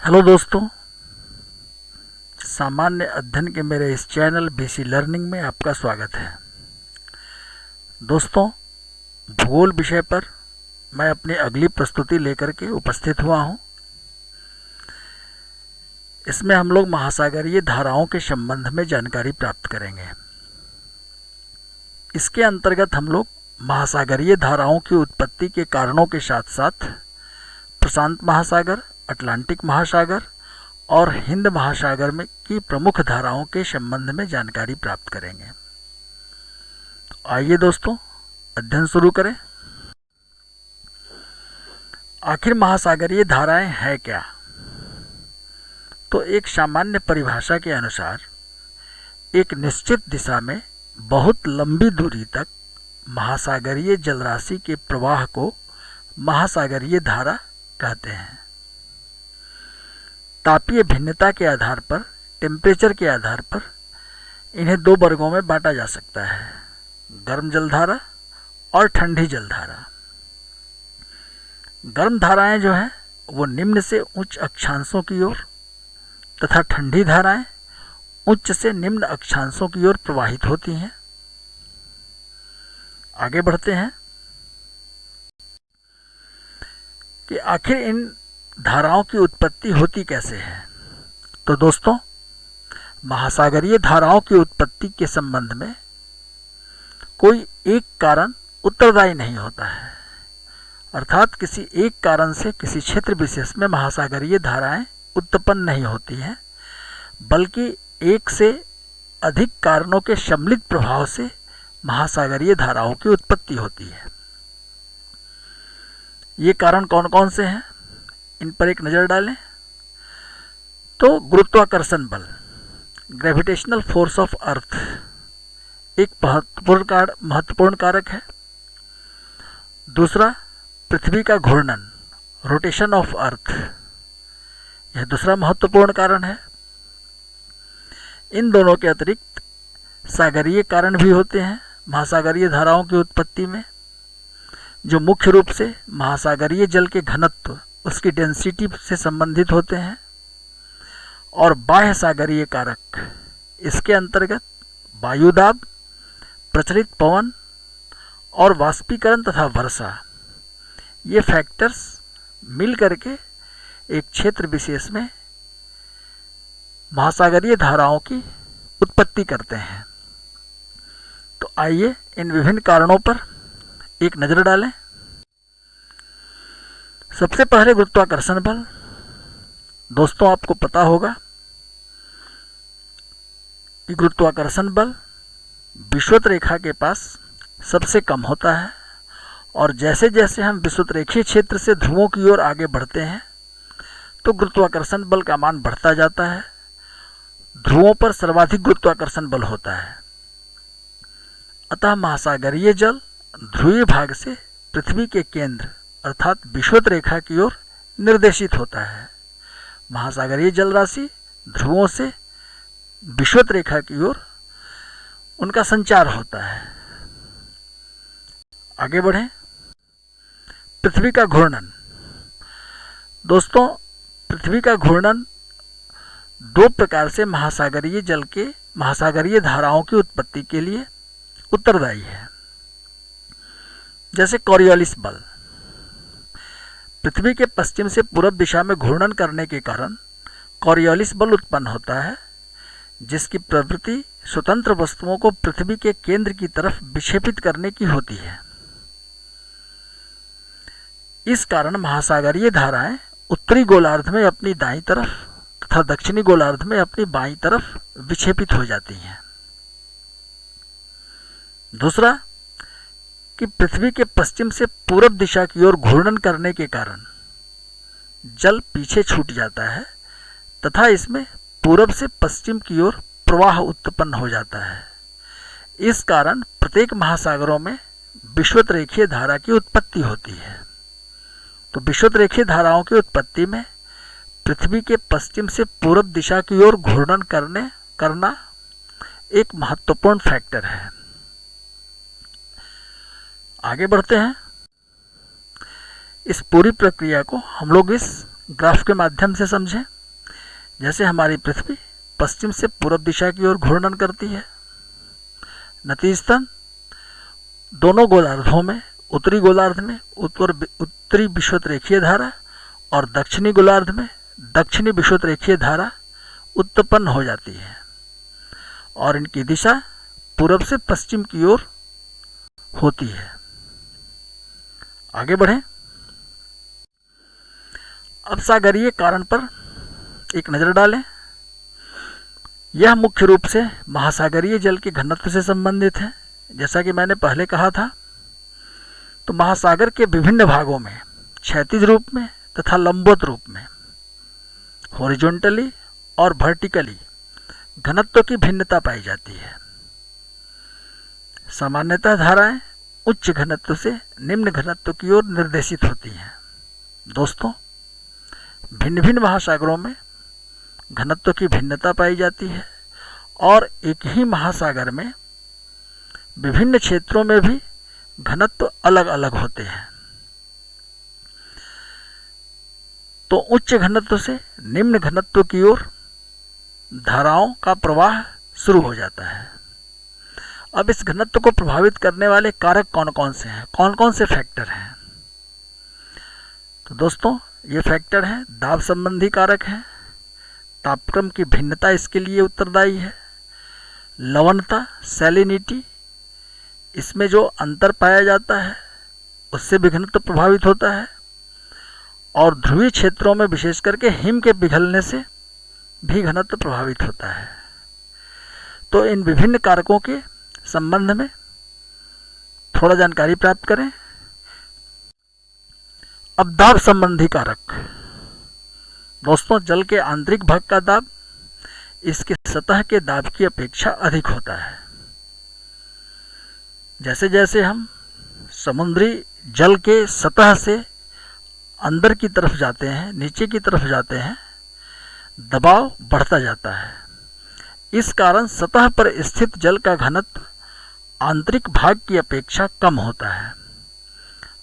Hello दोस्तों, सामान्य अध्ययन के मेरे इस चैनल बीसी लर्निंग में आपका स्वागत है। दोस्तों, भूगोल विषय पर मैं अपनी अगली प्रस्तुति लेकर के उपस्थित हुआ हूं। इसमें हम लोग महासागरीय धाराओं के संबंध में जानकारी प्राप्त करेंगे। इसके अंतर्गत हम लोग महासागरीय धाराओं की उत्पत्ति के कारणों के साथ साथ प्रशांत महासागर, अटलांटिक महासागर और हिंद महासागर में की प्रमुख धाराओं के संबंध में जानकारी प्राप्त करेंगे। आइए दोस्तों, अध्ययन शुरू करें। आखिर महासागरीय धाराएं हैं क्या? तो एक सामान्य परिभाषा के अनुसार एक निश्चित दिशा में बहुत लंबी दूरी तक महासागरीय जलराशि के प्रवाह को महासागरीय धारा कहते हैं। तापीय भिन्नता के आधार पर, टेम्परेचर के आधार पर इन्हें दो वर्गों में बांटा जा सकता है, गर्म जलधारा और ठंडी जलधारा। गर्म धाराएं जो हैं वो निम्न से उच्च अक्षांशों की ओर तथा ठंडी धाराएं उच्च से निम्न अक्षांशों की ओर प्रवाहित होती हैं। आगे बढ़ते हैं कि आखिर इन धाराओं की उत्पत्ति होती कैसे है। तो दोस्तों, महासागरीय धाराओं की उत्पत्ति के संबंध में कोई एक कारण उत्तरदायी नहीं होता है। अर्थात किसी एक कारण से किसी क्षेत्र विशेष में महासागरीय धाराएं उत्पन्न नहीं होती हैं, बल्कि एक से अधिक कारणों के सम्मिलित प्रभाव से महासागरीय धाराओं की उत्पत्ति होती है। ये कारण कौन कौन से हैं, इन पर एक नज़र डालें। तो गुरुत्वाकर्षण बल, ग्रेविटेशनल फोर्स ऑफ अर्थ, एक महत्वपूर्ण कारक है। दूसरा, पृथ्वी का घूर्णन, रोटेशन ऑफ अर्थ, यह दूसरा महत्वपूर्ण कारण है। इन दोनों के अतिरिक्त सागरीय कारण भी होते हैं महासागरीय धाराओं की उत्पत्ति में, जो मुख्य रूप से महासागरीय जल के घनत्व, उसकी डेंसिटी से संबंधित होते हैं। और बाह्य सागरीय कारक, इसके अंतर्गत वायुदाब, प्रचलित पवन और वाष्पीकरण तथा वर्षा, ये फैक्टर्स मिल करके एक क्षेत्र विशेष में महासागरीय धाराओं की उत्पत्ति करते हैं। तो आइए इन विभिन्न कारणों पर एक नज़र डालें। सबसे पहले गुरुत्वाकर्षण बल। दोस्तों, आपको पता होगा कि गुरुत्वाकर्षण बल विषुवत रेखा के पास सबसे कम होता है, और जैसे जैसे हम विषुवत रेखीय क्षेत्र से ध्रुवों की ओर आगे बढ़ते हैं तो गुरुत्वाकर्षण बल का मान बढ़ता जाता है। ध्रुवों पर सर्वाधिक गुरुत्वाकर्षण बल होता है। अतः महासागरीय जल ध्रुवीय भाग से पृथ्वी के केंद्र अर्थात विषुवत रेखा की ओर निर्देशित होता है। महासागरीय जल राशि ध्रुवों से विषुवत रेखा की ओर उनका संचार होता है। आगे बढ़ें। पृथ्वी का घूर्णन। दोस्तों, पृथ्वी का घूर्णन दो प्रकार से महासागरीय धाराओं की उत्पत्ति के लिए उत्तरदायी है। जैसे कॉरियोलिस बल, पृथ्वी के पश्चिम से पूर्व दिशा में घूर्णन करने के कारण कॉरियोलिस बल उत्पन्न होता है, जिसकी प्रवृत्ति स्वतंत्र वस्तुओं को पृथ्वी के केंद्र की तरफ विक्षेपित करने की होती है। इस कारण महासागरीय धाराएं उत्तरी गोलार्ध में अपनी दाईं तरफ तथा दक्षिणी गोलार्ध में अपनी बाईं तरफ विक्षेपित हो जाती हैं। दूसरा, कि पृथ्वी के पश्चिम से पूर्व दिशा की ओर घूर्णन करने के कारण जल पीछे छूट जाता है तथा इसमें पूर्व से पश्चिम की ओर प्रवाह उत्पन्न हो जाता है। इस कारण प्रत्येक महासागरों में विषुवत रेखीय धारा की उत्पत्ति होती है। तो विषुवत रेखीय धाराओं की उत्पत्ति में पृथ्वी के पश्चिम से पूर्व दिशा की ओर घूर्णन करना एक महत्वपूर्ण फैक्टर है। आगे बढ़ते हैं। इस पूरी प्रक्रिया को हम लोग इस ग्राफ के माध्यम से समझें। जैसे हमारी पृथ्वी पश्चिम से पूर्व दिशा की ओर घूर्णन करती है, नतीजतन दोनों गोलार्धों में, उत्तरी गोलार्ध में उत्तरी विषुवतरेखीय धारा और दक्षिणी गोलार्ध में दक्षिणी विषुवतरेखीय धारा उत्पन्न हो जाती है और इनकी दिशा पूर्व से पश्चिम की ओर होती है। आगे बढ़ें। अब सागरीय कारण पर एक नज़र डालें। यह मुख्य रूप से महासागरीय जल के घनत्व से संबंधित है। जैसा कि मैंने पहले कहा था, तो महासागर के विभिन्न भागों में क्षैतिज रूप में तथा लंबवत रूप में, हॉरिजॉन्टली और वर्टिकली घनत्व की भिन्नता पाई जाती है। सामान्यतः धाराएं उच्च घनत्व से निम्न घनत्व की ओर निर्देशित होती हैं। दोस्तों, भिन्न भिन्न महासागरों में घनत्व की भिन्नता पाई जाती है और एक ही महासागर में विभिन्न क्षेत्रों में भी घनत्व अलग अलग होते हैं। तो उच्च घनत्व से निम्न घनत्व की ओर धाराओं का प्रवाह शुरू हो जाता है। अब इस घनत्व को प्रभावित करने वाले कारक कौन कौन से हैं, कौन कौन से फैक्टर हैं? तो दोस्तों, ये फैक्टर हैं, दाब संबंधी कारक हैं, तापक्रम की भिन्नता इसके लिए उत्तरदायी है, लवणता सैलिनिटी, इसमें जो अंतर पाया जाता है उससे भी घनत्व प्रभावित होता है, और ध्रुवीय क्षेत्रों में विशेष करके हिम के पिघलने से भी घनत्व प्रभावित होता है। तो इन विभिन्न कारकों के संबंध में थोड़ा जानकारी प्राप्त करें। अब दाब संबंधी कारक। दोस्तों, जल के आंतरिक भाग का दाब इसके सतह के दाब की अपेक्षा अधिक होता है। जैसे जैसे हम समुद्री जल के सतह से अंदर की तरफ जाते हैं, नीचे की तरफ जाते हैं, दबाव बढ़ता जाता है। इस कारण सतह पर स्थित जल का घनत्व आंतरिक भाग की अपेक्षा कम होता है।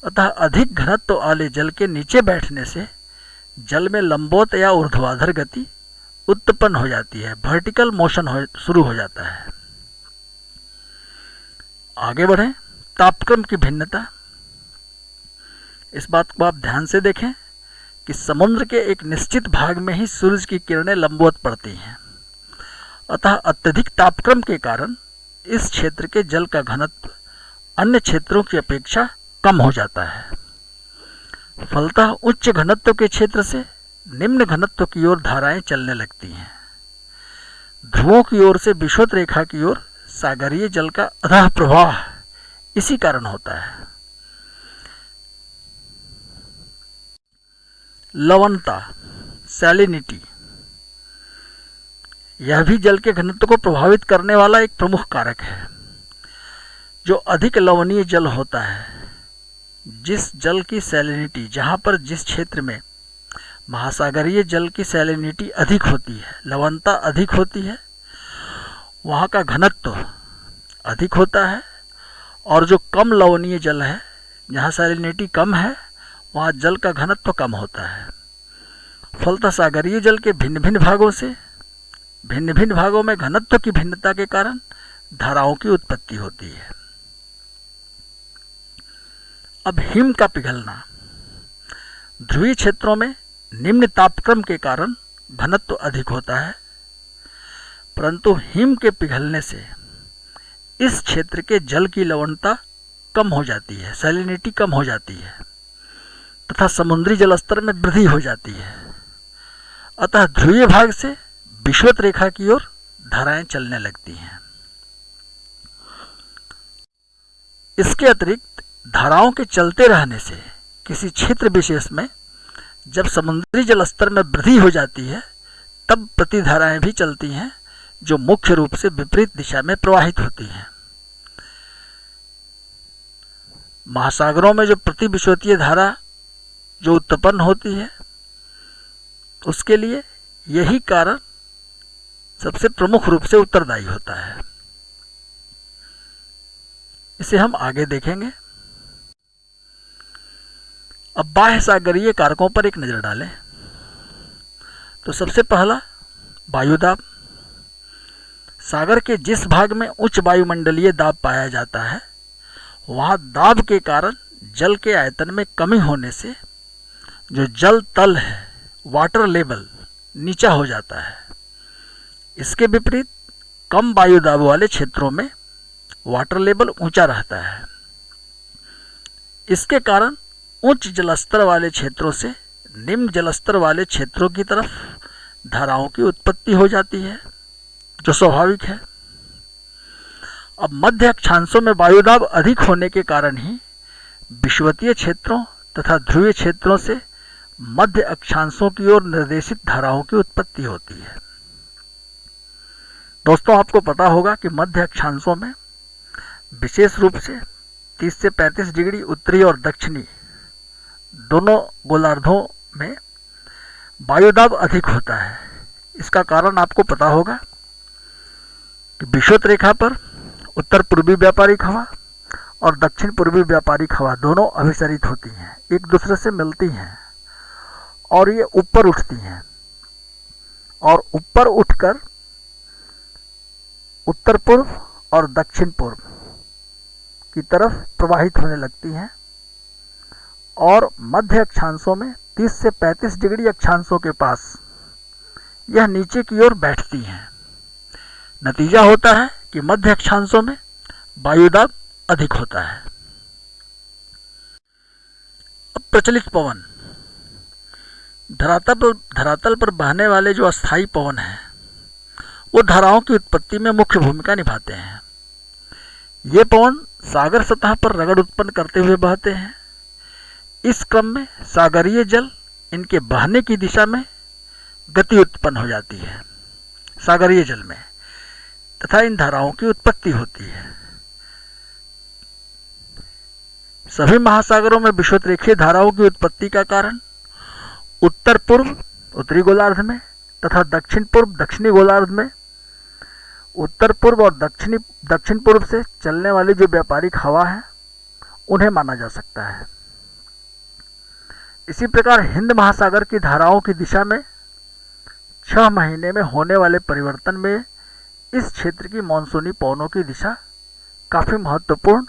अतः अधिक घनत्व वाले जल के नीचे बैठने से जल में लंबवत या ऊर्ध्वाधर गति उत्पन्न हो जाती है, वर्टिकल मोशन शुरू हो जाता है। आगे बढ़ें। तापक्रम की भिन्नता। इस बात को आप ध्यान से देखें कि समुद्र के एक निश्चित भाग में ही सूरज की किरणें लंबवत पड़ती हैं। अतः अत्यधिक तापक्रम के कारण इस क्षेत्र के जल का घनत्व अन्य क्षेत्रों की अपेक्षा कम हो जाता है। फलतः उच्च घनत्व के क्षेत्र से निम्न घनत्व की ओर धाराएं चलने लगती हैं। ध्रुवों की ओर से विषुवत रेखा की ओर सागरीय जल का अधः प्रवाह इसी कारण होता है। लवणता सैलिनिटी, यह भी जल के घनत्व को प्रभावित करने वाला एक प्रमुख कारक है। जो अधिक लवणीय जल होता है, जिस जल की सैलिनिटी, जहाँ पर जिस क्षेत्र में महासागरीय जल की सैलिनिटी अधिक होती है, लवणता अधिक होती है, वहाँ का घनत्व अधिक होता है, और जो कम लवणीय जल है, जहाँ सैलिनिटी कम है, वहाँ जल का घनत्व कम होता है। फलतः सागरीय जल के भिन्न भिन्न भागों से भिन्न भिन्न भागों में घनत्व की भिन्नता के कारण धाराओं की उत्पत्ति होती है। अब हिम का पिघलना। ध्रुवीय क्षेत्रों में निम्न तापक्रम के कारण घनत्व अधिक होता है, परंतु हिम के पिघलने से इस क्षेत्र के जल की लवणता कम हो जाती है, सैलिनिटी कम हो जाती है तथा समुद्री जलस्तर में वृद्धि हो जाती है। अतः ध्रुवीय भाग से विषुवत रेखा की ओर धाराएं चलने लगती हैं। इसके अतिरिक्त धाराओं के चलते रहने से किसी क्षेत्र विशेष में जब समुद्री जलस्तर में वृद्धि हो जाती है, तब प्रतिधाराएं भी चलती हैं, जो मुख्य रूप से विपरीत दिशा में प्रवाहित होती हैं। महासागरों में जो प्रतिविषुवतीय धारा जो उत्पन्न होती है, उसके लिए यही कारण सबसे प्रमुख रूप से उत्तरदायी होता है। इसे हम आगे देखेंगे। अब बाह्य सागरीय कारकों पर एक नजर डालें। तो सबसे पहला वायुदाब। सागर के जिस भाग में उच्च वायुमंडलीय दाब पाया जाता है वहाँ दाब के कारण जल के आयतन में कमी होने से जो जल तल है, वाटर लेवल, नीचा हो जाता है। इसके विपरीत कम वायुदाब वाले क्षेत्रों में वाटर लेवल ऊंचा रहता है। इसके कारण उच्च जलस्तर वाले क्षेत्रों से निम्न जलस्तर वाले क्षेत्रों की तरफ धाराओं की उत्पत्ति हो जाती है, जो स्वाभाविक है। अब मध्य अक्षांशों में वायुदाब अधिक होने के कारण ही विषुवतीय क्षेत्रों तथा ध्रुवीय क्षेत्रों से मध्य अक्षांशों की ओर निर्देशित धाराओं की उत्पत्ति होती है। दोस्तों, आपको पता होगा कि मध्य अक्षांशों में विशेष रूप से 30 से 35 डिग्री उत्तरी और दक्षिणी दोनों गोलार्धों में वायुदाब अधिक होता है। इसका कारण आपको पता होगा कि विषुवत रेखा पर उत्तर पूर्वी व्यापारिक हवा और दक्षिण पूर्वी व्यापारिक हवा दोनों अभिसरित होती हैं, एक दूसरे से मिलती हैं और ये ऊपर उठती हैं और ऊपर उठकर उत्तर पूर्व और दक्षिण पूर्व की तरफ प्रवाहित होने लगती हैं और मध्य अक्षांशों में 30 से 35 डिग्री अक्षांशों के पास यह नीचे की ओर बैठती हैं। नतीजा होता है कि मध्य अक्षांशों में वायुदाब अधिक होता है। अब प्रचलित पवन, धरातल पर बहने वाले जो अस्थायी पवन हैं वो धाराओं की उत्पत्ति में मुख्य भूमिका निभाते हैं। ये पवन सागर सतह पर रगड़ उत्पन्न करते हुए बहते हैं। इस क्रम में सागरीय जल इनके बहने की दिशा में गति उत्पन्न हो जाती है सागरीय जल में, तथा इन धाराओं की उत्पत्ति होती है। सभी महासागरों में विषुवत रेखीय धाराओं की उत्पत्ति का कारण उत्तर पूर्व उत्तरी गोलार्ध में तथा दक्षिण पूर्व दक्षिणी गोलार्ध में उत्तर पूर्व और दक्षिण पूर्व से चलने वाली जो व्यापारिक हवा है उन्हें माना जा सकता है। इसी प्रकार हिंद महासागर की धाराओं की दिशा में 6 महीने में होने वाले परिवर्तन में इस क्षेत्र की मानसूनी पवनों की दिशा काफी महत्वपूर्ण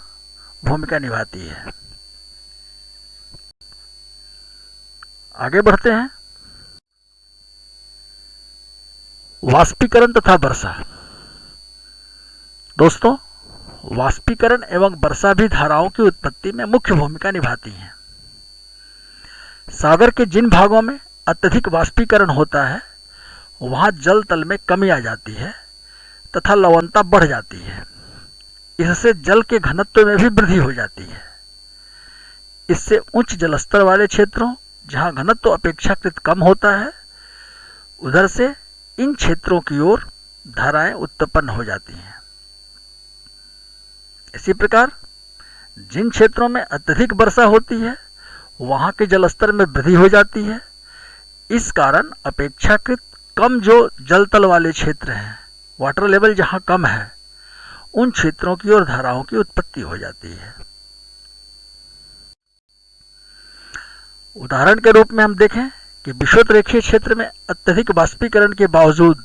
भूमिका निभाती है। आगे बढ़ते हैं। वाष्पीकरण तथा वर्षा। दोस्तों, वाष्पीकरण एवं वर्षा भी धाराओं की उत्पत्ति में मुख्य भूमिका निभाती हैं। सागर के जिन भागों में अत्यधिक वाष्पीकरण होता है वहां जल तल में कमी आ जाती है तथा लवणता बढ़ जाती है। इससे जल के घनत्व में भी वृद्धि हो जाती है। इससे उच्च जलस्तर वाले क्षेत्रों जहां घनत्व अपेक्षाकृत कम होता है उधर से इन क्षेत्रों की ओर धाराएं उत्पन्न हो जाती हैं। इसी प्रकार जिन क्षेत्रों में अत्यधिक वर्षा होती है वहां के जलस्तर में वृद्धि हो जाती है। इस कारण अपेक्षाकृत कम जो जलतल वाले क्षेत्र हैं, वाटर लेवल जहां कम है, उन क्षेत्रों की ओर धाराओं की उत्पत्ति हो जाती है। उदाहरण के रूप में हम देखें कि विषुवत रेखीय क्षेत्र में अत्यधिक वाष्पीकरण के बावजूद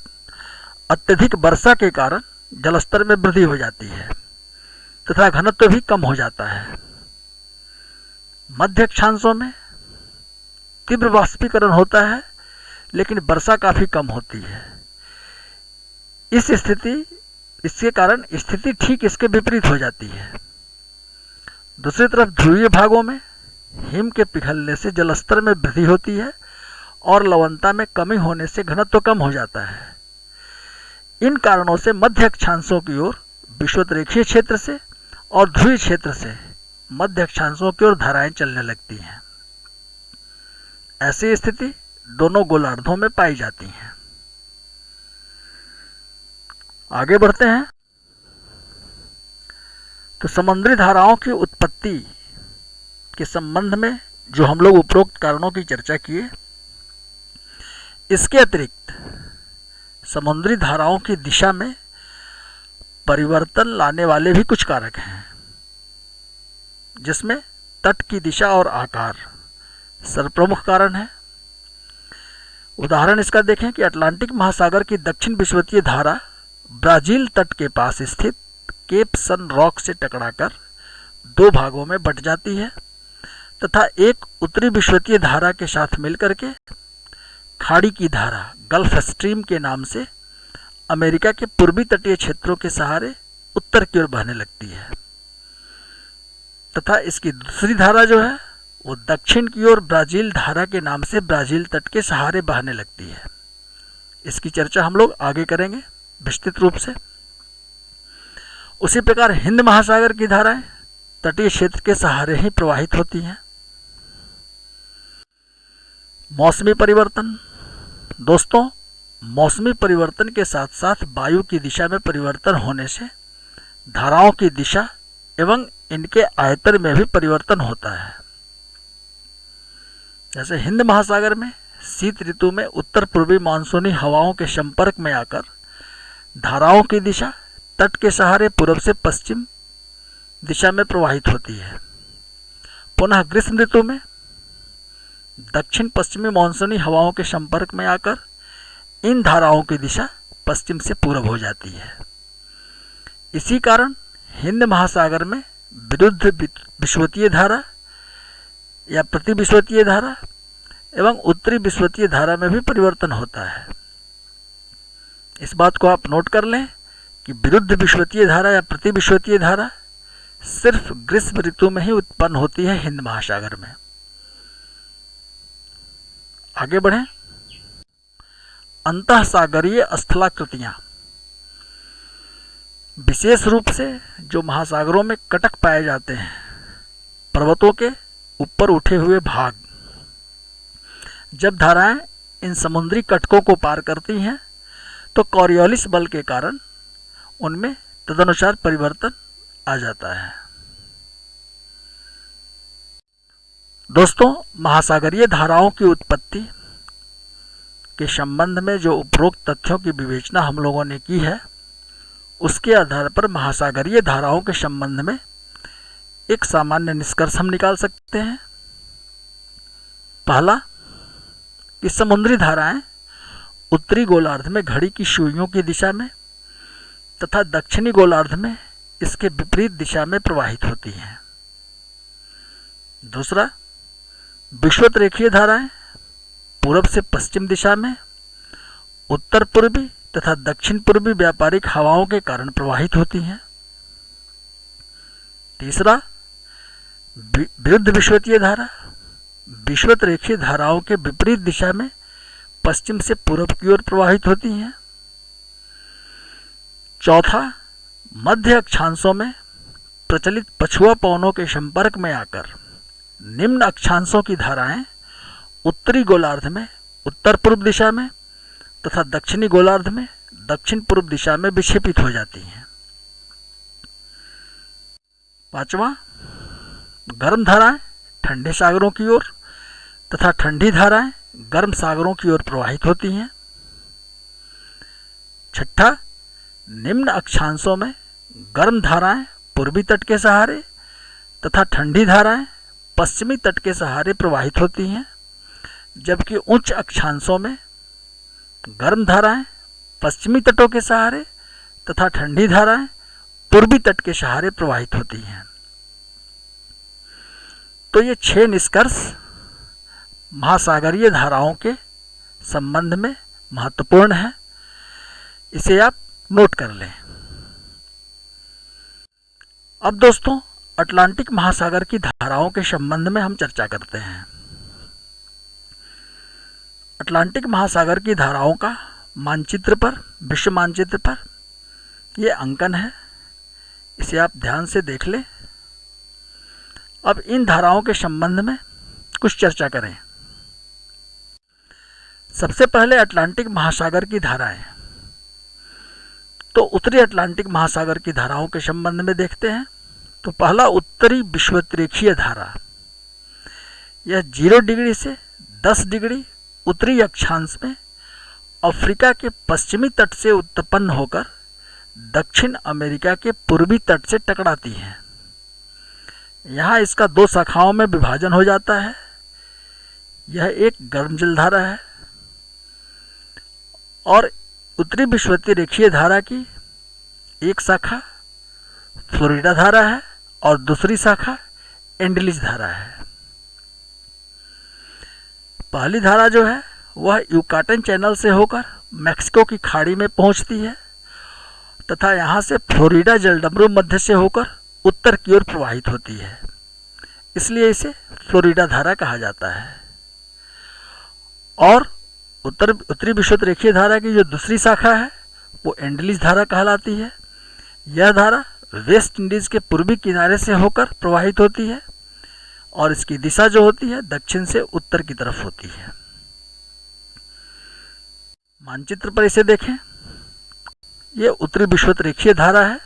अत्यधिक वर्षा के कारण जलस्तर में वृद्धि हो जाती है तथा घनत्व भी कम हो जाता है। मध्य अक्षांशों में तीव्र वाष्पीकरण होता है लेकिन वर्षा काफी कम होती है। इसके कारण स्थिति ठीक इसके विपरीत हो जाती है। दूसरी तरफ ध्रुवीय भागों में हिम के पिघलने से जलस्तर में वृद्धि होती है और लवणता में कमी होने से घनत्व कम हो जाता है। इन कारणों से मध्य अक्षांशों की ओर विषुवत रेखीय क्षेत्र से और ध्रुवीय क्षेत्र से मध्य अक्षांशों की ओर धाराएं चलने लगती हैं। ऐसी स्थिति दोनों गोलार्धों में पाई जाती हैं। आगे बढ़ते हैं तो समुद्री धाराओं की उत्पत्ति के संबंध में जो हम लोग उपरोक्त कारणों की चर्चा किए, इसके अतिरिक्त समुद्री धाराओं की दिशा में परिवर्तन लाने वाले भी कुछ कारक हैं, जिसमें तट की दिशा और आकार सर्वप्रमुख कारण है। उदाहरण इसका देखें कि अटलांटिक महासागर की दक्षिण विषुवतीय धारा ब्राजील तट के पास स्थित केप सन रॉक से टकराकर दो भागों में बट जाती है तथा एक उत्तरी विषुवतीय धारा के साथ मिलकर के खाड़ी की धारा गल्फ स्ट्रीम के नाम से अमेरिका के पूर्वी तटीय क्षेत्रों के सहारे उत्तर की ओर बहने लगती है तथा इसकी दूसरी धारा जो है वो दक्षिण की ओर ब्राजील धारा के नाम से ब्राजील तट के सहारे बहने लगती है। इसकी चर्चा हम लोग आगे करेंगे विस्तृत रूप से। उसी प्रकार हिंद महासागर की धाराएं तटीय क्षेत्र के सहारे ही प्रवाहित होती हैं। मौसमी परिवर्तन। दोस्तों, मौसमी परिवर्तन के साथ साथ वायु की दिशा में परिवर्तन होने से धाराओं की दिशा एवं इनके आयतन में भी परिवर्तन होता है। जैसे हिंद महासागर में शीत ऋतु में उत्तर पूर्वी मानसूनी हवाओं के संपर्क में आकर धाराओं की दिशा तट के सहारे पूर्व से पश्चिम दिशा में प्रवाहित होती है। पुनः ग्रीष्म ऋतु में दक्षिण पश्चिमी मानसूनी हवाओं के संपर्क में आकर इन धाराओं की दिशा पश्चिम से पूर्व हो जाती है। इसी कारण हिंद महासागर में विरुद्ध विषुवतीय धारा या प्रति विषुवतीय धारा एवं उत्तरी विषुवतीय धारा में भी परिवर्तन होता है। इस बात को आप नोट कर लें कि विरुद्ध विषुवतीय धारा या प्रति विषुवतीय धारा सिर्फ ग्रीष्म ऋतु में ही उत्पन्न होती है हिंद महासागर में। आगे बढ़ें। अंतःसागरीय स्थलाकृतियां। विशेष रूप से जो महासागरों में कटक पाए जाते हैं, पर्वतों के ऊपर उठे हुए भाग, जब धाराएं इन समुद्री कटकों को पार करती हैं तो कॉरियोलिस बल के कारण उनमें तदनुसार परिवर्तन आ जाता है। दोस्तों, महासागरीय धाराओं की उत्पत्ति के संबंध में जो उपरोक्त तथ्यों की विवेचना हम लोगों ने की है, उसके आधार पर महासागरीय धाराओं के संबंध में एक सामान्य निष्कर्ष हम निकाल सकते हैं। पहला, कि समुद्री धाराएं उत्तरी गोलार्ध में घड़ी की सुइयों की दिशा में तथा दक्षिणी गोलार्ध में इसके विपरीत दिशा में प्रवाहित होती हैं। दूसरा, विषुवत रेखीय धाराएं पूर्व से पश्चिम दिशा में उत्तर पूर्वी तथा दक्षिण पूर्वी व्यापारिक हवाओं के कारण प्रवाहित होती हैं। तीसरा, विरुद्ध विषुवतीय धारा विषुवत रेखीय धाराओं के विपरीत दिशा में पश्चिम से पूर्व की ओर प्रवाहित होती हैं। चौथा, मध्य अक्षांशों में प्रचलित पछुआ पवनों के संपर्क में आकर निम्न अक्षांशों की धाराएं उत्तरी गोलार्ध में उत्तर पूर्व दिशा में तथा दक्षिणी गोलार्ध में दक्षिण पूर्व दिशा में विक्षेपित हो जाती हैं। पांचवा, गर्म धाराएं ठंडे सागरों की ओर तथा ठंडी धाराएं गर्म सागरों की ओर प्रवाहित होती हैं। छठा, निम्न अक्षांशों में गर्म धाराएं पूर्वी तट के सहारे तथा ठंडी धाराएं पश्चिमी तट के सहारे प्रवाहित होती हैं, जबकि उच्च अक्षांशों में गर्म धाराएं पश्चिमी तटों के सहारे तथा ठंडी धाराएं पूर्वी तट के सहारे प्रवाहित होती हैं। तो ये 6 निष्कर्ष महासागरीय धाराओं के संबंध में महत्वपूर्ण है। इसे आप नोट कर लें। अब दोस्तों, अटलांटिक महासागर की धाराओं के संबंध में हम चर्चा करते हैं। अटलांटिक महासागर की धाराओं का मानचित्र पर, विश्व मानचित्र पर ये अंकन है, इसे आप ध्यान से देख लें। अब इन धाराओं के संबंध में कुछ चर्चा करें। सबसे पहले अटलांटिक महासागर की धाराएं। तो उत्तरी अटलांटिक महासागर की धाराओं के संबंध में देखते हैं। तो पहला, उत्तरी विषुवतरेखीय धारा। यह 0 डिग्री से 10 डिग्री उत्तरी अक्षांश में अफ्रीका के पश्चिमी तट से उत्पन्न होकर दक्षिण अमेरिका के पूर्वी तट से टकराती है। यहाँ इसका 2 शाखाओं में विभाजन हो जाता है। यह एक गर्म जलधारा है और उत्तरी विषुवतीय रेखीय धारा की एक शाखा फ्लोरिडा धारा है और दूसरी शाखा एंडलीज धारा है। पहली धारा जो है वह यूकाटन चैनल से होकर मैक्सिको की खाड़ी में पहुंचती है तथा यहाँ से फ्लोरिडा जलडमरू मध्य से होकर उत्तर की ओर प्रवाहित होती है, इसलिए इसे फ्लोरिडा धारा कहा जाता है। और उत्तरी विषुवतीय रेखीय धारा की जो दूसरी शाखा है वो एंडलीज धारा कहलाती है। यह धारा वेस्ट इंडीज़ के पूर्वी किनारे से होकर प्रवाहित होती है और इसकी दिशा जो होती है दक्षिण से उत्तर की तरफ होती है। मानचित्र पर इसे देखें, ये उत्तरी विषुवतीय रेखीय धारा है।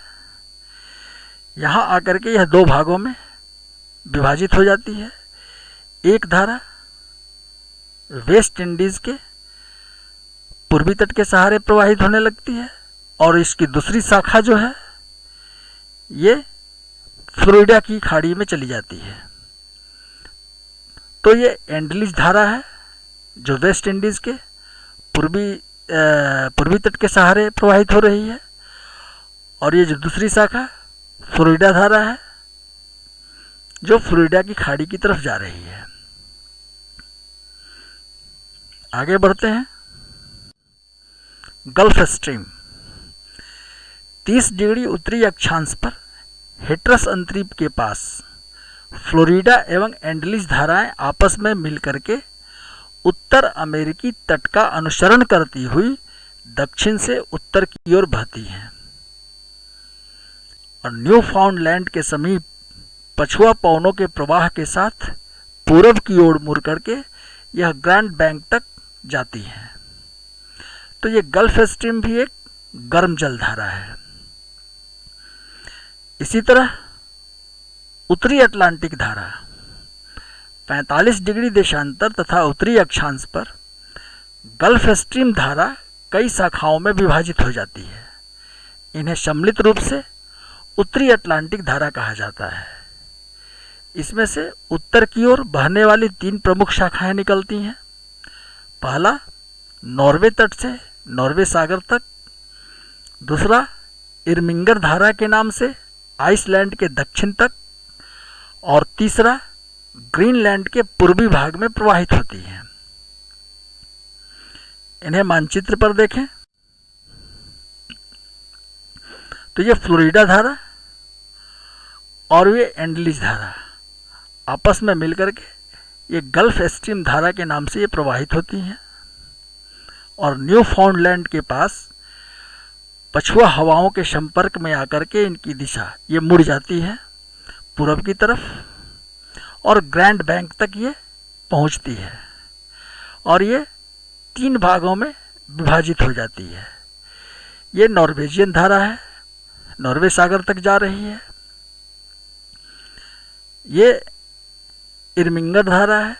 यहाँ आकर के यह दो भागों में विभाजित हो जाती है। एक धारा वेस्ट इंडीज़ के पूर्वी तट के सहारे प्रवाहित होने लगती है और इसकी दूसरी शाखा जो है ये फ्लोरिडा की खाड़ी में चली जाती है। तो ये एंडलीज धारा है जो वेस्ट इंडीज़ के पूर्वी तट के सहारे प्रवाहित हो रही है और ये जो दूसरी शाखा फ्लोरिडा धारा है जो फ्लोरिडा की खाड़ी की तरफ जा रही है। आगे बढ़ते हैं। गल्फ स्ट्रीम 30 डिग्री उत्तरी अक्षांश पर हेट्रस अंतरीप के पास फ्लोरिडा एवं एंडलीज धाराएं आपस में मिलकर के उत्तर अमेरिकी तट का अनुसरण करती हुई दक्षिण से उत्तर की ओर बहती हैं और न्यू फाउंडलैंड के समीप पछुआ पवनों के प्रवाह के साथ पूरब की ओर मुड़ करके यह ग्रैंड बैंक तक जाती हैं। तो ये गल्फ स्ट्रीम भी एक गर्म जल धारा है। इसी तरह उत्तरी अटलांटिक धारा 45 डिग्री देशांतर तथा उत्तरी अक्षांश पर गल्फ स्ट्रीम धारा कई शाखाओं में विभाजित हो जाती है। इन्हें सम्मिलित रूप से उत्तरी अटलांटिक धारा कहा जाता है। इसमें से उत्तर की ओर बहने वाली 3 प्रमुख शाखाएं निकलती हैं। पहला नॉर्वे तट से नॉर्वे सागर तक, दूसरा इरमिंगर धारा के नाम से आइसलैंड के दक्षिण तक और तीसरा ग्रीनलैंड के पूर्वी भाग में प्रवाहित होती है। इन्हें मानचित्र पर देखें तो ये फ्लोरिडा धारा और ये एंडलीज धारा आपस में मिलकर के ये गल्फ स्ट्रीम धारा के नाम से ये प्रवाहित होती हैं और न्यू फाउंडलैंड के पास पछुआ हवाओं के संपर्क में आकर के इनकी दिशा ये मुड़ जाती है पूरब की तरफ और ग्रैंड बैंक तक ये पहुंचती है और ये 3 भागों में विभाजित हो जाती है। ये नॉर्वेजियन धारा है, नॉर्वे सागर तक जा रही है। ये इरमिंगर धारा है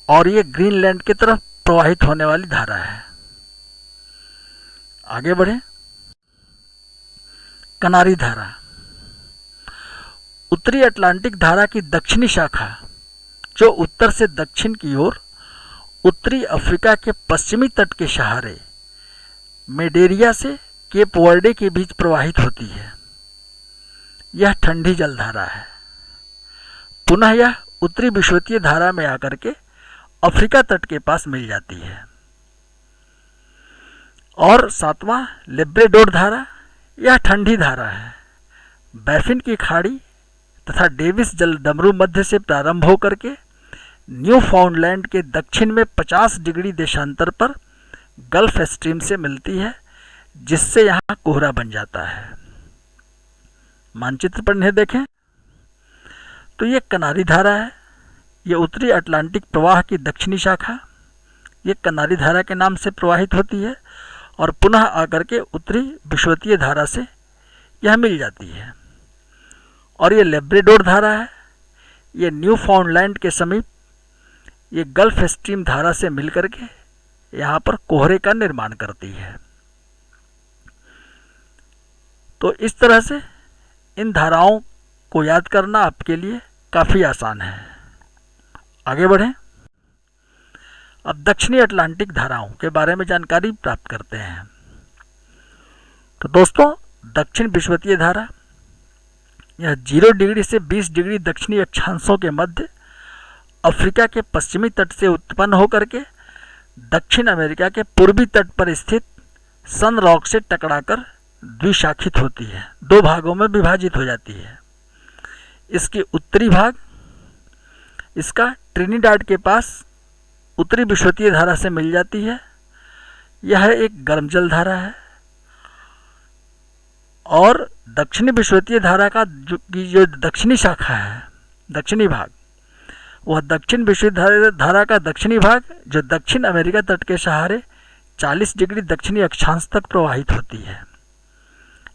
और ये ग्रीनलैंड की तरफ प्रवाहित होने वाली धारा है। आगे बढ़े। कनारी धारा उत्तरी अटलांटिक धारा की दक्षिणी शाखा जो उत्तर से दक्षिण की ओर उत्तरी अफ्रीका के पश्चिमी तट के सहारे मेडेरिया से केप वर्डे के बीच प्रवाहित होती है। यह ठंडी जलधारा है। पुनः यह उत्तरी विषुवतीय धारा में आकर के अफ्रीका तट के पास मिल जाती है। और 7वां लेब्रेडोर धारा, यह ठंडी धारा है। बैफिन की खाड़ी तथा डेविस जलडमरू मध्य से प्रारंभ होकर के न्यू फाउंडलैंड के दक्षिण में 50 डिग्री देशांतर पर गल्फ स्ट्रीम से मिलती है, जिससे यहाँ कोहरा बन जाता है। मानचित्र पर इन्हें देखें तो ये कनारी धारा है। ये उत्तरी अटलांटिक प्रवाह की दक्षिणी शाखा ये कनारी धारा के नाम से प्रवाहित होती है और पुनः आकर के उत्तरी विषुवतीय धारा से यह मिल जाती है। और ये लेब्रेडोर धारा है। ये न्यू फाउंडलैंड के समीप ये गल्फ स्ट्रीम धारा से मिलकर के यहाँ पर कोहरे का निर्माण करती है। तो इस तरह से इन धाराओं को याद करना आपके लिए काफ़ी आसान है। आगे बढ़ें। अब दक्षिणी अटलांटिक धाराओं के बारे में जानकारी प्राप्त करते हैं। तो दोस्तों, दक्षिण विषुवतीय धारा यह 0 डिग्री से 20 डिग्री दक्षिणी अक्षांशों के मध्य अफ्रीका के पश्चिमी तट से उत्पन्न होकर के दक्षिण अमेरिका के पूर्वी तट पर स्थित सन रॉक से टकराकर द्विशाखित होती है, 2 भागों में विभाजित हो जाती है। इसके उत्तरी भाग इसका ट्रिनिडाड के पास उत्तरी विषुवतीय धारा से मिल जाती है। यह एक गर्म जल धारा है और दक्षिणी विषुवतीय धारा का जो दक्षिणी शाखा है, दक्षिणी भाग, वह दक्षिण विषुवतीय धारा का दक्षिणी भाग जो दक्षिण अमेरिका तट के सहारे 40 डिग्री दक्षिणी अक्षांश तक प्रवाहित होती है।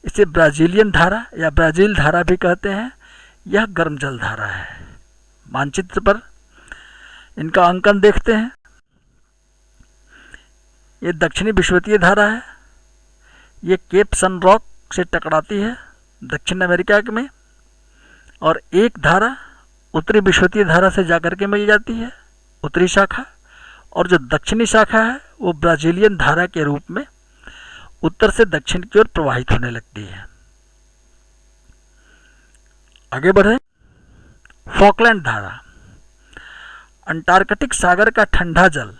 इसे ब्राजीलियन धारा या ब्राज़ील धारा भी कहते हैं। यह गर्म जल धारा है। मानचित्र पर इनका अंकन देखते हैं। ये दक्षिणी विषुवतीय धारा है। ये केप सन रॉक से टकराती है दक्षिण अमेरिका में, और एक धारा उत्तरी विषुवतीय धारा से जाकर के मिल जाती है, उत्तरी शाखा, और जो दक्षिणी शाखा है वो ब्राज़ीलियन धारा के रूप में उत्तर से दक्षिण की ओर प्रवाहित होने लगती है। आगे बढ़े। फॉकलैंड धारा, अंटार्कटिक सागर का ठंडा जल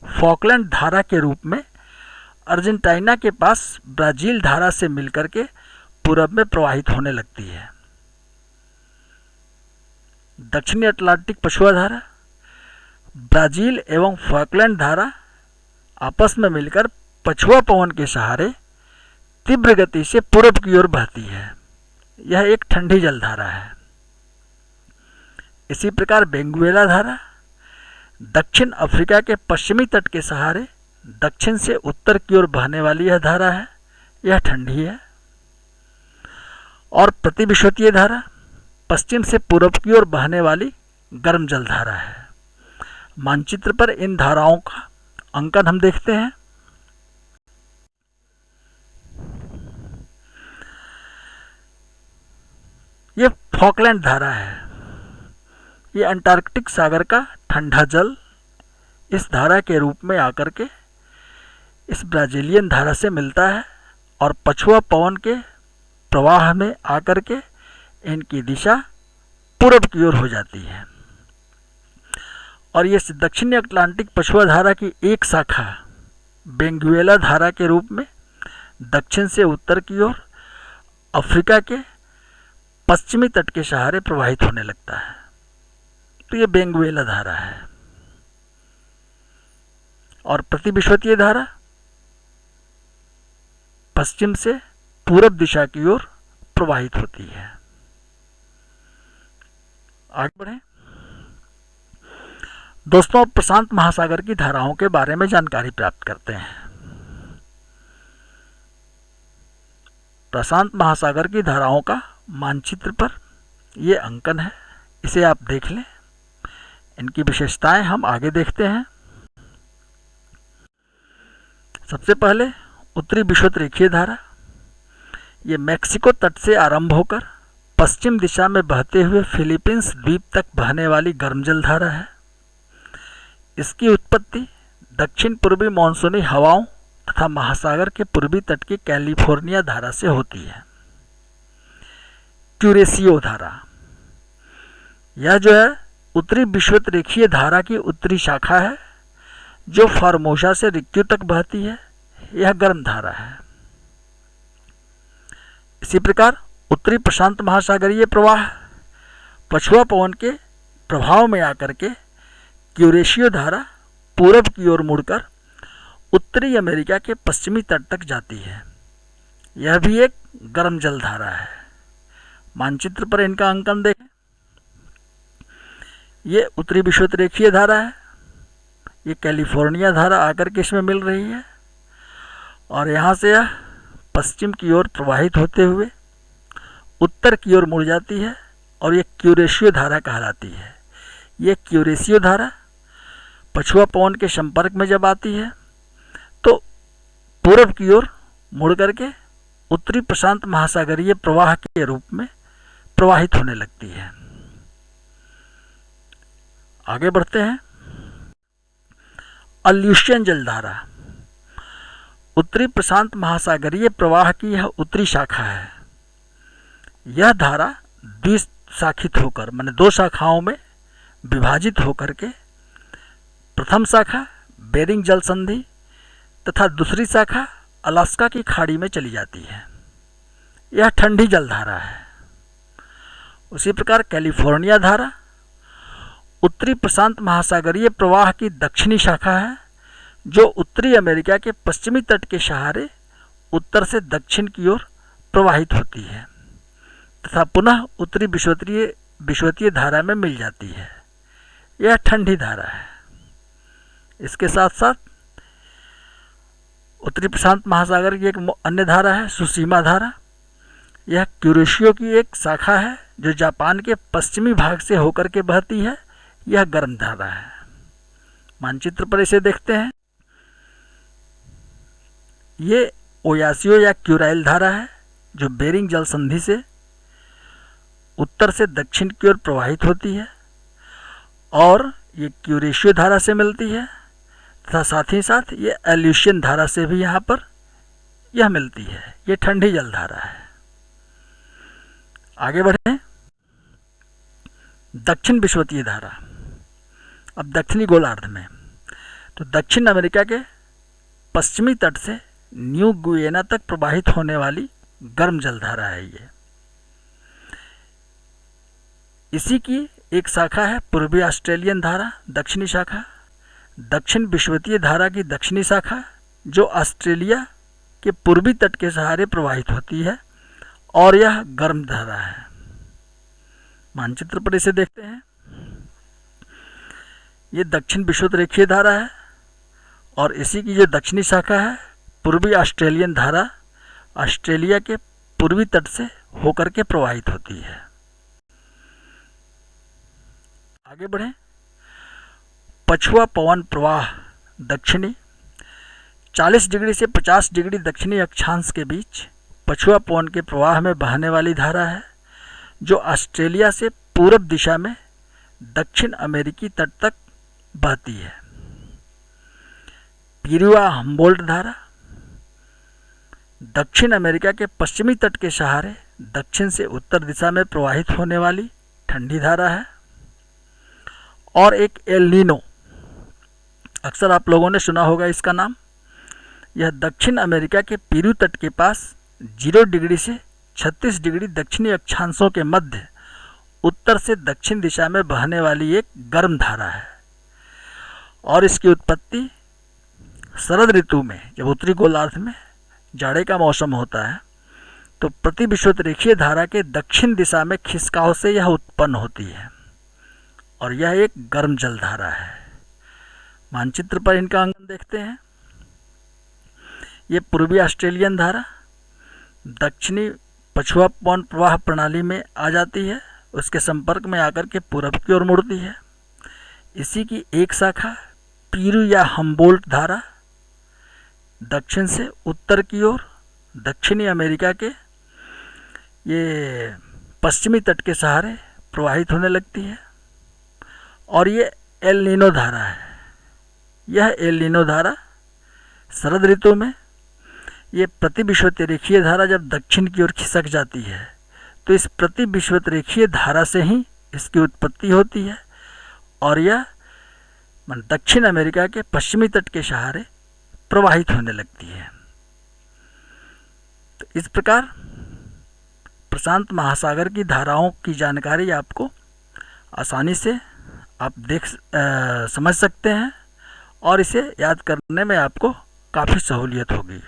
फॉकलैंड धारा के रूप में अर्जेंटीना के पास ब्राज़ील धारा से मिलकर के पूरब में प्रवाहित होने लगती है। दक्षिणी अटलांटिक पछुआ धारा, ब्राज़ील एवं फॉकलैंड धारा आपस में मिलकर पछुआ पवन के सहारे तीव्र गति से पूरब की ओर बहती है। यह एक ठंडी जल धारा है। इसी प्रकार बेंगुएला धारा दक्षिण अफ्रीका के पश्चिमी तट के सहारे दक्षिण से उत्तर की ओर बहने वाली यह धारा है। यह ठंडी है। और प्रतिविषुवतीय धारा पश्चिम से पूर्व की ओर बहने वाली गर्म जल धारा है। मानचित्र पर इन धाराओं का अंकन हम देखते हैं। ये फॉकलैंड धारा है। ये अंटार्कटिक सागर का ठंडा जल इस धारा के रूप में आकर के इस ब्राज़ीलियन धारा से मिलता है और पछुआ पवन के प्रवाह में आकर के इनकी दिशा पूरब की ओर हो जाती है। और ये दक्षिणी अटलांटिक पछुआ धारा की एक शाखा बेंगुएला धारा के रूप में दक्षिण से उत्तर की ओर अफ्रीका के पश्चिमी तट के सहारे प्रवाहित होने लगता है। तो ये बेंगुएला धारा है। और प्रतिविषुवतीय धारा पश्चिम से पूरब दिशा की ओर प्रवाहित होती है। आगे बढ़ें। दोस्तों, प्रशांत महासागर की धाराओं के बारे में जानकारी प्राप्त करते हैं। प्रशांत महासागर की धाराओं का मानचित्र पर ये अंकन है, इसे आप देख लें। इनकी विशेषताएं हम आगे देखते हैं। सबसे पहले उत्तरी विषुवतरेखीय धारा, ये मैक्सिको तट से आरंभ होकर पश्चिम दिशा में बहते हुए फिलीपींस द्वीप तक बहने वाली गर्म जल धारा है। इसकी उत्पत्ति दक्षिण पूर्वी मानसूनी हवाओं तथा महासागर के पूर्वी तट की कैलिफोर्निया धारा से होती है। क्यूरेसियो धारा, यह जो है उत्तरी विषुवतरेखीय धारा की उत्तरी शाखा है जो फार्मोसा से रिक्क्यू तक बहती है। यह गर्म धारा है। इसी प्रकार उत्तरी प्रशांत महासागरीय प्रवाह पछुआ पवन के प्रभाव में आकर के क्यूरेशियो धारा पूरब की ओर मुड़कर उत्तरी अमेरिका के पश्चिमी तट तक जाती है। यह भी एक गर्म जल धारा है। मानचित्र पर इनका अंकन देखें। ये उत्तरी विषुवतरेखीय धारा है। ये कैलिफोर्निया धारा आकर के इसमें मिल रही है और यहाँ से यह पश्चिम की ओर प्रवाहित होते हुए उत्तर की ओर मुड़ जाती है और ये क्यूरेशियो धारा कहलाती है। ये क्यूरेशियो धारा पछुआ पवन के संपर्क में जब आती है तो पूरब की ओर मुड़ करके उत्तरी प्रशांत महासागरीय प्रवाह के रूप में प्रवाहित होने लगती है। आगे बढ़ते हैं। अल्यूशियन जलधारा उत्तरी प्रशांत महासागरीय प्रवाह की यह उत्तरी शाखा है। यह धारा द्विशाखित होकर माने दो शाखाओं में विभाजित होकर के प्रथम शाखा बेरिंग जल संधि तथा दूसरी शाखा अलास्का की खाड़ी में चली जाती है। यह ठंडी जलधारा है। उसी प्रकार कैलिफोर्निया धारा उत्तरी प्रशांत महासागरीय प्रवाह की दक्षिणी शाखा है, जो उत्तरी अमेरिका के पश्चिमी तट के सहारे उत्तर से दक्षिण की ओर प्रवाहित होती है तथा पुनः उत्तरी विषुवतीय धारा में मिल जाती है। यह ठंडी धारा है। इसके साथ साथ उत्तरी प्रशांत महासागर की एक अन्य धारा है सुसीमा धारा। यह क्यूरेशियो की एक शाखा है जो जापान के पश्चिमी भाग से होकर के बहती है। यह गर्म धारा है। मानचित्र पर इसे देखते हैं। ये ओयासियो या क्यूराइल धारा है जो बेरिंग जल संधि से उत्तर से दक्षिण की ओर प्रवाहित होती है और ये क्यूरेशियो धारा से मिलती है तथा साथ ही साथ ये एल्यूशियन धारा से भी यहाँ पर यह मिलती है। ये ठंडी जल धारा है। आगे बढ़ें। दक्षिण विषुवतीय धारा। अब दक्षिणी गोलार्ध में तो दक्षिण अमेरिका के पश्चिमी तट से न्यू गुयेना तक प्रवाहित होने वाली गर्म जलधारा है ये। इसी की एक शाखा है पूर्वी ऑस्ट्रेलियन धारा दक्षिणी शाखा। दक्षिण विषुवतीय धारा की दक्षिणी शाखा जो ऑस्ट्रेलिया के पूर्वी तट के सहारे प्रवाहित होती है और यह गर्म धारा है। मानचित्र पर इसे देखते हैं। ये दक्षिण विषुवत-रेखीय धारा है और इसी की जो दक्षिणी शाखा है पूर्वी ऑस्ट्रेलियन धारा ऑस्ट्रेलिया के पूर्वी तट से होकर के प्रवाहित होती है। आगे बढ़ें। पछुआ पवन प्रवाह दक्षिणी 40 डिग्री से 50 डिग्री दक्षिणी अक्षांश के बीच पछुआ पवन के प्रवाह में बहने वाली धारा है जो ऑस्ट्रेलिया से पूरब दिशा में दक्षिण अमेरिकी तट तक बहती है। पीरुआ हम्बोल्ट धारा दक्षिण अमेरिका के पश्चिमी तट के सहारे दक्षिण से उत्तर दिशा में प्रवाहित होने वाली ठंडी धारा है। और एक एल नीनो, अक्सर आप लोगों ने सुना होगा इसका नाम। यह दक्षिण अमेरिका के पेरू तट के पास 0 डिग्री से 36 डिग्री दक्षिणी अक्षांशों के मध्य उत्तर से दक्षिण दिशा में बहने वाली एक गर्म धारा है और इसकी उत्पत्ति शरद ऋतु में जब उत्तरी गोलार्ध में जाड़े का मौसम होता है तो प्रति विषुवत-रेखीय धारा के दक्षिण दिशा में खिसकाव से यह उत्पन्न होती है और यह एक गर्म जल धारा है। मानचित्र पर इनका अंकन देखते हैं। ये पूर्वी ऑस्ट्रेलियन धारा दक्षिणी पछुआ पवन प्रवाह प्रणाली में आ जाती है, उसके संपर्क में आकर के पूरब की ओर मुड़ती है। इसी की एक शाखा पीरू या हम्बोल्ट धारा दक्षिण से उत्तर की ओर दक्षिणी अमेरिका के ये पश्चिमी तट के सहारे प्रवाहित होने लगती है और ये एल नीनो धारा है। यह एल नीनो धारा शरद ऋतु में ये प्रति विषुवत-रेखीय धारा जब दक्षिण की ओर खिसक जाती है तो इस प्रति विषुवत-रेखीय धारा से ही इसकी उत्पत्ति होती है और यह दक्षिण अमेरिका के पश्चिमी तट के सहारे प्रवाहित होने लगती है। तो इस प्रकार प्रशांत महासागर की धाराओं की जानकारी आपको आसानी से आप समझ सकते हैं और इसे याद करने में आपको काफ़ी सहूलियत होगी।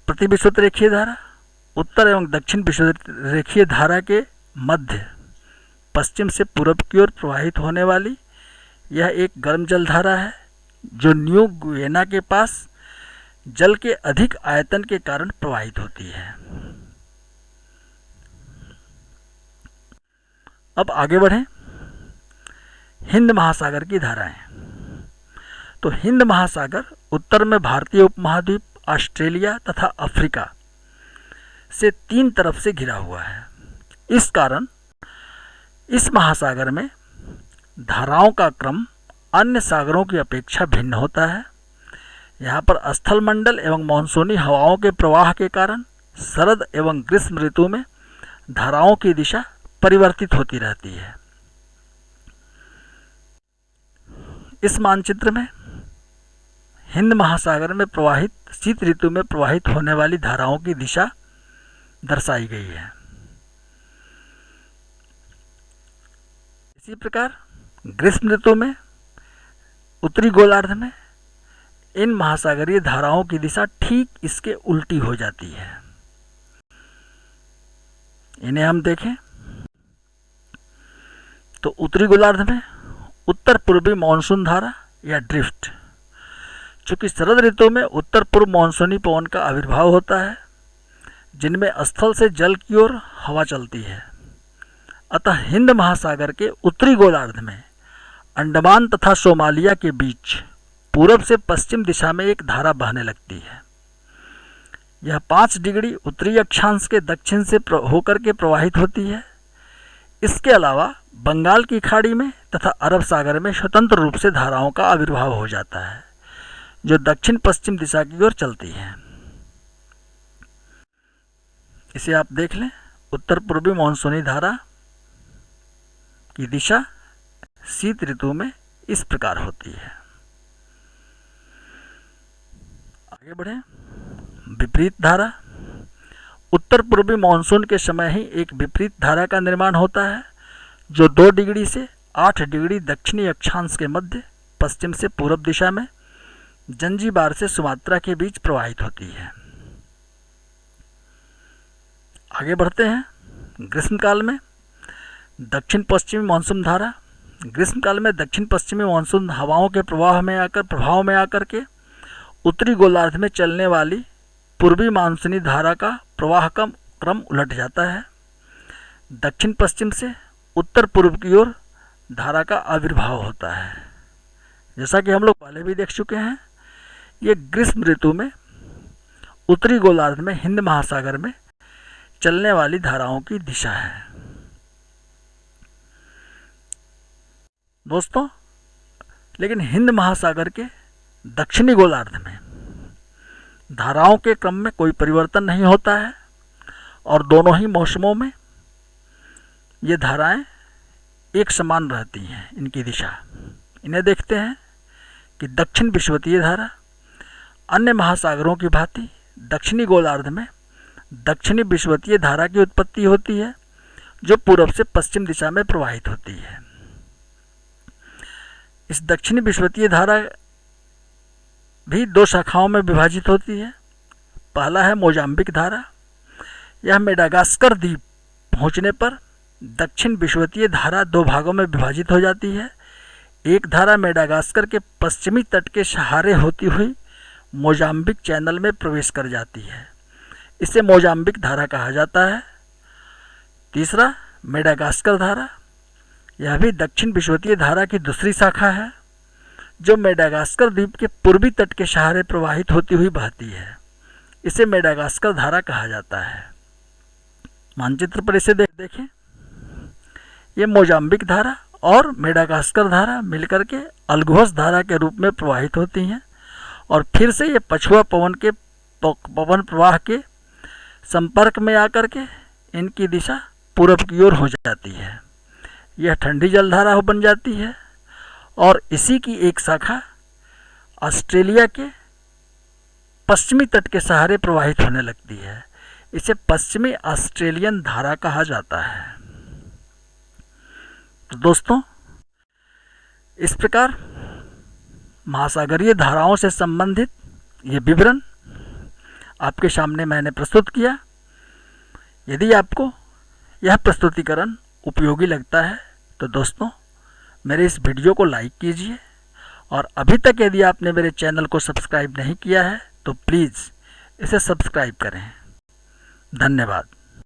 प्रति विषुवत-रेखीय धारा उत्तर एवं दक्षिण विषुवत-रेखीय धारा के मध्य पश्चिम से पूरब की ओर प्रवाहित होने वाली यह एक गर्म जल धारा है जो न्यू गुयेना के पास जल के अधिक आयतन के कारण प्रवाहित होती है। अब आगे बढ़ें। हिंद महासागर की धाराएं। तो हिंद महासागर उत्तर में भारतीय उपमहाद्वीप, ऑस्ट्रेलिया तथा अफ्रीका से 3 तरफ से घिरा हुआ है। इस कारण इस महासागर में धाराओं का क्रम अन्य सागरों की अपेक्षा भिन्न होता है। यहाँ पर स्थल मंडल एवं मानसूनी हवाओं के प्रवाह के कारण शरद एवं ग्रीष्म ऋतु में धाराओं की दिशा परिवर्तित होती रहती है। इस मानचित्र में हिंद महासागर में प्रवाहित शीत ऋतु में प्रवाहित होने वाली धाराओं की दिशा दर्शाई गई है। इसी प्रकार ग्रीष्म ऋतु में उत्तरी गोलार्ध में इन महासागरीय धाराओं की दिशा ठीक इसके उल्टी हो जाती है। इन्हें हम देखें तो उत्तरी गोलार्ध में उत्तर पूर्वी मानसून धारा या ड्रिफ्ट, चूँकि शरद ऋतु में उत्तर पूर्व मानसूनी पवन का आविर्भाव होता है जिनमें स्थल से जल की ओर हवा चलती है, अतः हिंद महासागर के उत्तरी गोलार्ध में अंडमान तथा सोमालिया के बीच पूरब से पश्चिम दिशा में एक धारा बहने लगती है। यह 5 डिग्री उत्तरी अक्षांश के दक्षिण से होकर के प्रवाहित होती है। इसके अलावा बंगाल की खाड़ी में तथा अरब सागर में स्वतंत्र रूप से धाराओं का आविर्भाव हो जाता है जो दक्षिण पश्चिम दिशा की ओर चलती है। इसे आप देख लें, उत्तर पूर्वी मानसूनी धारा की दिशा शीत ऋतु में इस प्रकार होती है। आगे बढ़ें। विपरीत धारा। उत्तर पूर्वी मानसून के समय ही एक विपरीत धारा का निर्माण होता है जो 2 डिग्री से 8 डिग्री दक्षिणी अक्षांश के मध्य पश्चिम से पूर्व दिशा में जंजीबार से सुमात्रा के बीच प्रवाहित होती है। आगे बढ़ते हैं। ग्रीष्मकाल में दक्षिण पश्चिमी मानसून धारा। ग्रीष्मकाल में दक्षिण पश्चिमी मानसून हवाओं के प्रभाव में आकर के उत्तरी गोलार्ध में चलने वाली पूर्वी मानसूनी धारा का प्रवाह का क्रम उलट जाता है। दक्षिण पश्चिम से उत्तर पूर्व की ओर धारा का आविर्भाव होता है। जैसा कि हम लोग पहले भी देख चुके हैं, ये ग्रीष्म ऋतु में उत्तरी गोलार्ध में हिंद महासागर में चलने वाली धाराओं की दिशा है। दोस्तों, लेकिन हिंद महासागर के दक्षिणी गोलार्ध में धाराओं के क्रम में कोई परिवर्तन नहीं होता है और दोनों ही मौसमों में ये धाराएं एक समान रहती हैं। इनकी दिशा, इन्हें देखते हैं कि दक्षिण विषुवतीय धारा अन्य महासागरों की भांति दक्षिणी गोलार्ध में दक्षिणी विषुवतीय धारा की उत्पत्ति होती है जो पूर्व से पश्चिम दिशा में प्रवाहित होती है। इस दक्षिणी विषुवतीय धारा भी 2 शाखाओं में विभाजित होती है। पहला है मोजाम्बिक धारा। यह मेडागास्कर द्वीप पहुंचने पर दक्षिण विषुवतीय धारा 2 भागों में विभाजित हो जाती है। एक धारा मेडागास्कर के पश्चिमी तट के सहारे होती हुई मोजाम्बिक चैनल में प्रवेश कर जाती है, इसे मोजाम्बिक धारा कहा जाता है। तीसरा मेडागास्कर धारा, यह भी दक्षिण विषुवतीय धारा की दूसरी शाखा है जो मेडागास्कर द्वीप के पूर्वी तट के सहारे प्रवाहित होती हुई बहती है, इसे मेडागास्कर धारा कहा जाता है। मानचित्र पर इसे देखें, ये मोजाम्बिक धारा और मेडागास्कर धारा मिलकर के अल्गोस धारा के रूप में प्रवाहित होती हैं और फिर से ये पछुआ पवन प्रवाह के संपर्क में आकर के इनकी दिशा पूर्व की ओर हो जाती है। यह ठंडी जलधारा बन जाती है और इसी की एक शाखा ऑस्ट्रेलिया के पश्चिमी तट के सहारे प्रवाहित होने लगती है, इसे पश्चिमी ऑस्ट्रेलियन धारा कहा जाता है। तो दोस्तों, इस प्रकार महासागरीय धाराओं से संबंधित ये विवरण आपके सामने मैंने प्रस्तुत किया। यदि आपको यह प्रस्तुतिकरण उपयोगी लगता है तो दोस्तों मेरे इस वीडियो को लाइक कीजिए और अभी तक यदि आपने मेरे चैनल को सब्सक्राइब नहीं किया है तो प्लीज़ इसे सब्सक्राइब करें। धन्यवाद।